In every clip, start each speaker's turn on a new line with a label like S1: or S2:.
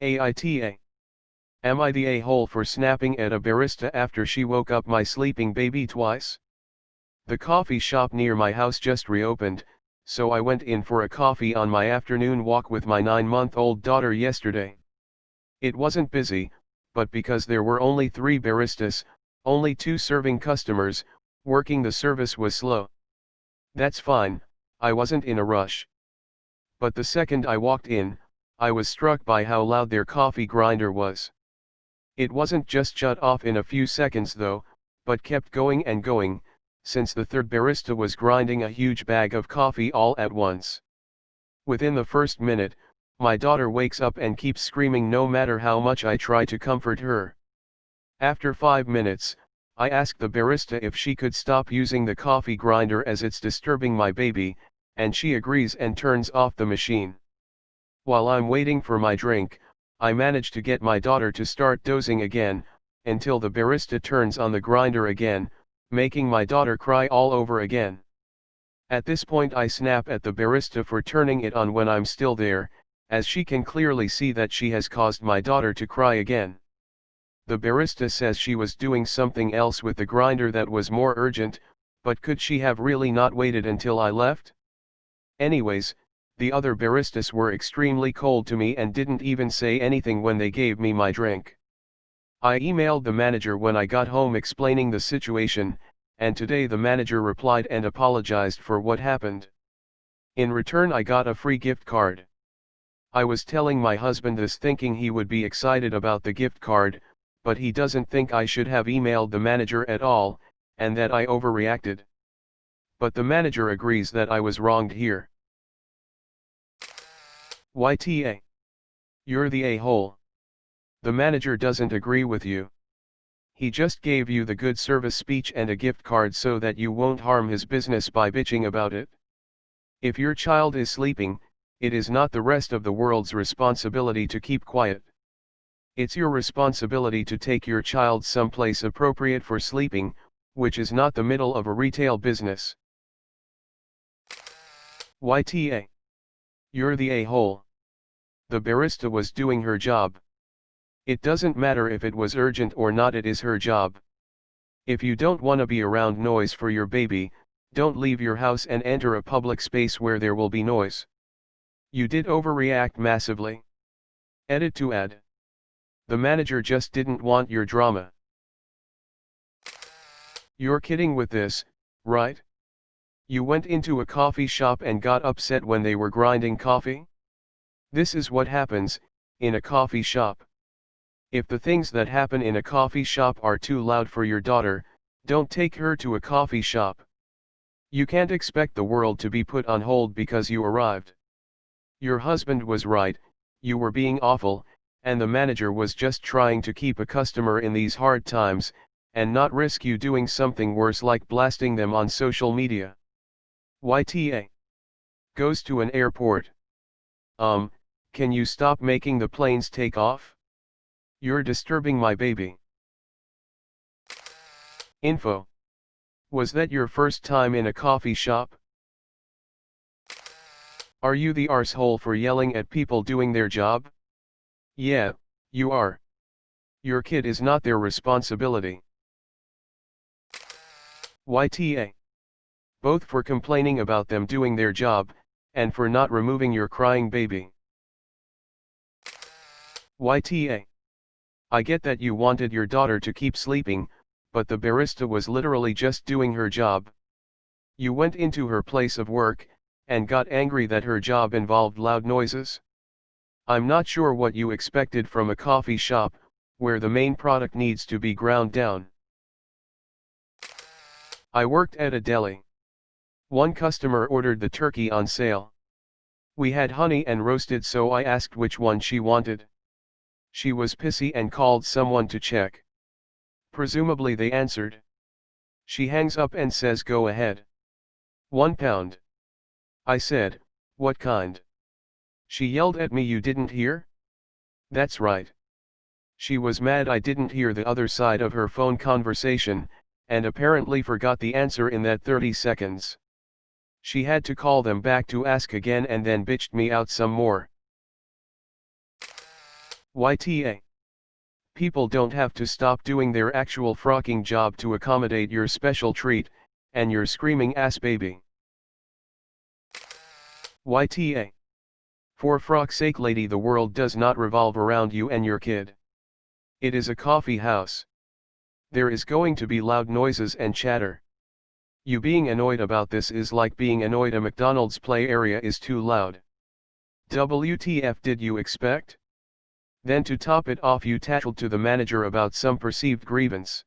S1: AITA. Am I the a-hole for snapping at a barista after she woke up my sleeping baby twice? The coffee shop near my house just reopened, so I went in for a coffee on my afternoon walk with my 9-month-old daughter yesterday. It wasn't busy, but because there were only 3 baristas, only 2 serving customers, working the service was slow. That's fine, I wasn't in a rush. But the second I walked in, I was struck by how loud their coffee grinder was. It wasn't just shut off in a few seconds though, but kept going and going, since the third barista was grinding a huge bag of coffee all at once. Within the first minute, my daughter wakes up and keeps screaming no matter how much I try to comfort her. After 5 minutes, I ask the barista if she could stop using the coffee grinder as it's disturbing my baby, and she agrees and turns off the machine. While I'm waiting for my drink, I manage to get my daughter to start dozing again, until the barista turns on the grinder again, making my daughter cry all over again. At this point I snap at the barista for turning it on when I'm still there, as she can clearly see that she has caused my daughter to cry again. The barista says she was doing something else with the grinder that was more urgent, but could she have really not waited until I left? Anyways, the other baristas were extremely cold to me and didn't even say anything when they gave me my drink. I emailed the manager when I got home explaining the situation, and today the manager replied and apologized for what happened. In return I got a free gift card. I was telling my husband this thinking he would be excited about the gift card, but he doesn't think I should have emailed the manager at all, and that I overreacted. But the manager agrees that I was wronged here. YTA. You're the a-hole. The manager doesn't agree with you. He just gave you the good service speech and a gift card so that you won't harm his business by bitching about it. If your child is sleeping, it is not the rest of the world's responsibility to keep quiet. It's your responsibility to take your child someplace appropriate for sleeping, which is not the middle of a retail business. YTA. You're the a-hole. The barista was doing her job. It doesn't matter if it was urgent or not, it is her job. If you don't want to be around noise for your baby, don't leave your house and enter a public space where there will be noise. You did overreact massively. Edit to add. The manager just didn't want your drama. You're kidding with this, right? You went into a coffee shop and got upset when they were grinding coffee? This is what happens in a coffee shop. If the things that happen in a coffee shop are too loud for your daughter, don't take her to a coffee shop. You can't expect the world to be put on hold because you arrived. Your husband was right, you were being awful, and the manager was just trying to keep a customer in these hard times, and not risk you doing something worse like blasting them on social media. YTA. Goes to an airport. Can you stop making the planes take off? You're disturbing my baby. Info. Was that your first time in a coffee shop? Are you the arsehole for yelling at people doing their job? Yeah, you are. Your kid is not their responsibility. YTA. Both for complaining about them doing their job, and for not removing your crying baby. YTA. I get that you wanted your daughter to keep sleeping, but the barista was literally just doing her job. You went into her place of work, and got angry that her job involved loud noises. I'm not sure what you expected from a coffee shop, where the main product needs to be ground down. I worked at a deli. One customer ordered the turkey on sale. We had honey and roasted, so I asked which one she wanted. She was pissy and called someone to check. Presumably they answered. She hangs up and says go ahead. £1. I said, what kind? She yelled at me, you didn't hear? That's right. She was mad I didn't hear the other side of her phone conversation, and apparently forgot the answer in that 30 seconds. She had to call them back to ask again and then bitched me out some more. YTA. People don't have to stop doing their actual frocking job to accommodate your special treat, and your screaming ass baby. YTA. For frock's sake lady, the world does not revolve around you and your kid. It is a coffee house. There is going to be loud noises and chatter. You being annoyed about this is like being annoyed a McDonald's play area is too loud. WTF did you expect? Then to top it off, you tattled to the manager about some perceived grievance.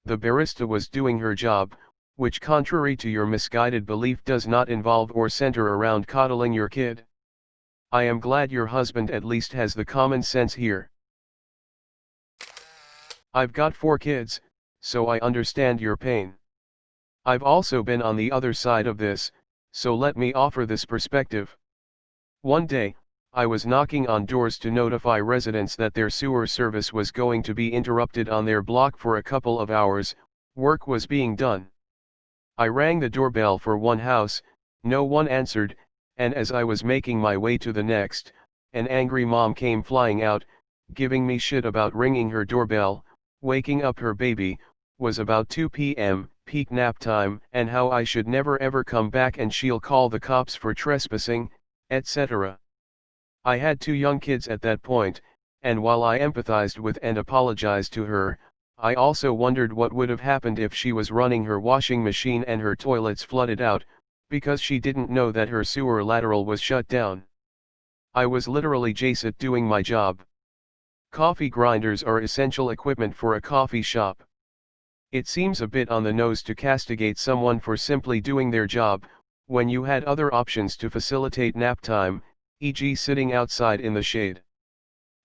S1: The barista was doing her job, which contrary to your misguided belief does not involve or center around coddling your kid. I am glad your husband at least has the common sense here. I've got 4 kids, so I understand your pain. I've also been on the other side of this, so let me offer this perspective. One day, I was knocking on doors to notify residents that their sewer service was going to be interrupted on their block for a couple of hours. Work was being done. I rang the doorbell for one house, no one answered, and as I was making my way to the next, an angry mom came flying out, giving me shit about ringing her doorbell, waking up her baby, was about 2 p.m., peak nap time, and how I should never ever come back and she'll call the cops for trespassing, etc. I had 2 young kids at that point, and while I empathized with and apologized to her, I also wondered what would have happened if she was running her washing machine and her toilets flooded out, because she didn't know that her sewer lateral was shut down. I was literally Jason doing my job. Coffee grinders are essential equipment for a coffee shop. It seems a bit on the nose to castigate someone for simply doing their job, when you had other options to facilitate nap time, e.g. sitting outside in the shade.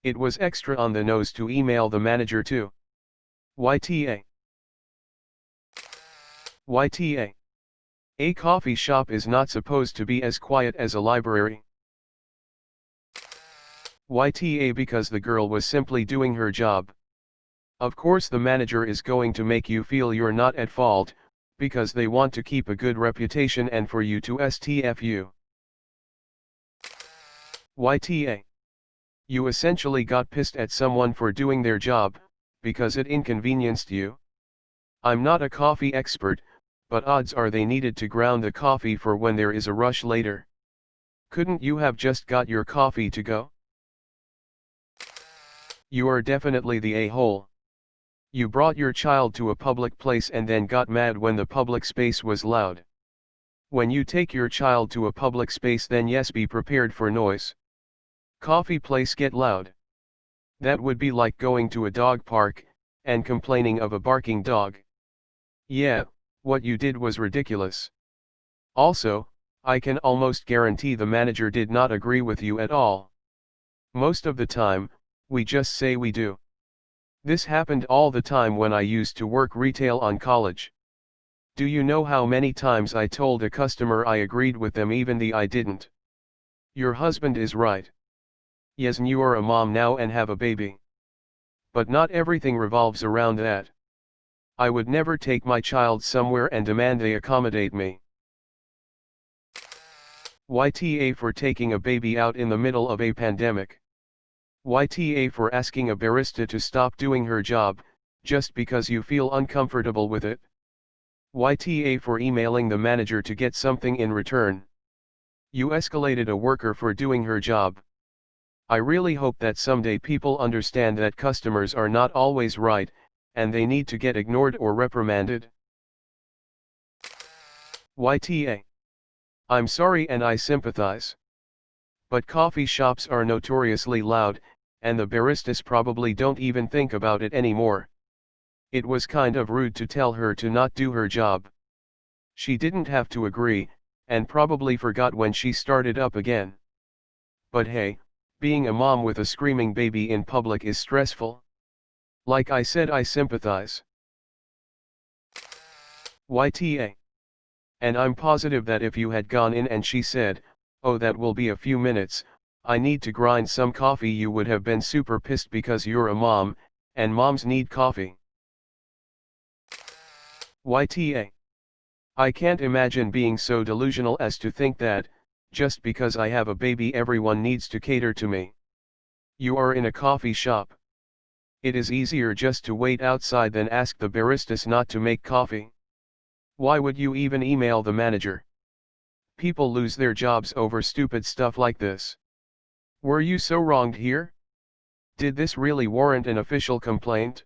S1: It was extra on the nose to email the manager too. YTA. YTA. A coffee shop is not supposed to be as quiet as a library. YTA, because the girl was simply doing her job. Of course the manager is going to make you feel you're not at fault, because they want to keep a good reputation and for you to STFU. YTA. You essentially got pissed at someone for doing their job, because it inconvenienced you. I'm not a coffee expert, but odds are they needed to ground the coffee for when there is a rush later. Couldn't you have just got your coffee to go? You are definitely the a-hole. You brought your child to a public place and then got mad when the public space was loud. When you take your child to a public space, then yes, be prepared for noise. Coffee place get loud. That would be like going to a dog park, and complaining of a barking dog. Yeah, what you did was ridiculous. Also, I can almost guarantee the manager did not agree with you at all. Most of the time, we just say we do. This happened all the time when I used to work retail on college. Do you know how many times I told a customer I agreed with them even though I didn't? Your husband is right. Yes, and you are a mom now and have a baby. But not everything revolves around that. I would never take my child somewhere and demand they accommodate me. YTA for taking a baby out in the middle of a pandemic. YTA for asking a barista to stop doing her job, just because you feel uncomfortable with it. YTA for emailing the manager to get something in return. You escalated a worker for doing her job. I really hope that someday people understand that customers are not always right, and they need to get ignored or reprimanded. YTA. I'm sorry and I sympathize. But coffee shops are notoriously loud, and the baristas probably don't even think about it anymore. It was kind of rude to tell her to not do her job. She didn't have to agree, and probably forgot when she started up again. But hey, being a mom with a screaming baby in public is stressful. Like I said, I sympathize. YTA. And I'm positive that if you had gone in and she said, "Oh, that will be a few minutes, I need to grind some coffee," you would have been super pissed because you're a mom, and moms need coffee. YTA. I can't imagine being so delusional as to think that, just because I have a baby, everyone needs to cater to me. You are in a coffee shop. It is easier just to wait outside than ask the baristas not to make coffee. Why would you even email the manager? People lose their jobs over stupid stuff like this. Were you so wronged here? Did this really warrant an official complaint?